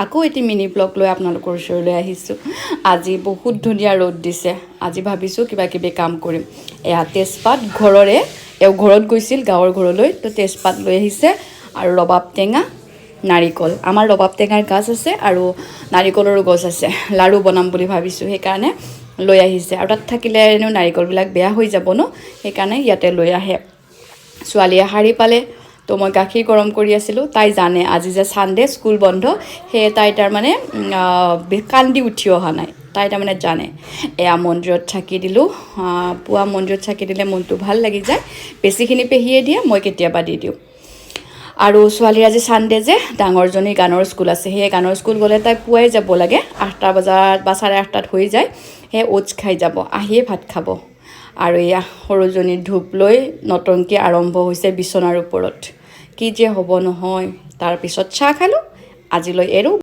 আকৌ এটি mini blog লৈ আপোনালোকৰ ওচৰলৈ আহিছোঁ। আজি বহুত ধুনীয়া ৰ'দ দিছে। আজি ভাবিছোঁ কিবা কিবি কাম কৰিম। এয়া তেজপাত ঘৰৰে, এওঁ ঘৰত গৈছিল গাঁৱৰ ঘৰলৈ, তো তেজপাত লৈ আহিছে আৰু ৰবাব টেঙা, নাৰিকল। আমাৰ ৰবাব টেঙাৰ গাছ আছে আৰু নাৰিকলৰো গছ আছে। লাড়ু বনাম বুলি ভাবিছোঁ, সেইকাৰণে লৈ আহিছে। আৰু তাত থাকিলে এনেও নাৰিকলবিলাক বেয়া হৈ যাব ন, সেইকাৰণে ইয়াতে লৈ আহে। ছোৱালীয়ে শাৰী পালে, তো মই গাখীৰ গৰম কৰি আছিলোঁ। তাই জানে আজি যে ছানডে, স্কুল বন্ধ, সেয়ে তাই তাৰমানে কান্দি উঠি অহা নাই। তাই তাৰমানে জানে। এয়া মন্দিৰত চাকি দিলোঁ। পুৱা মন্দিৰত চাকি দিলে মনটো ভাল লাগি যায়। বেছিখিনি পেহীয়ে দিয়ে, মই কেতিয়াবা দি দিওঁ। আৰু ছোৱালীৰ আজি ছানডে যে, ডাঙৰজনী গানৰ স্কুল আছে। সেয়ে গানৰ স্কুল গ'লে তাই পুৱাই যাব লাগে, 8টা বজাত বা 8:30 হৈ যায়। সেয়ে অ'টছ খাই যাব, আহিয়ে ভাত খাব। আৰু এয়া সৰুজনী ধূপ লৈ নতংকী আৰম্ভ হৈছে বিচনাৰ ওপৰত। কি যে হ'ব নহয়। তাৰপিছত চাহ খালোঁ। আজিলৈ এৰো।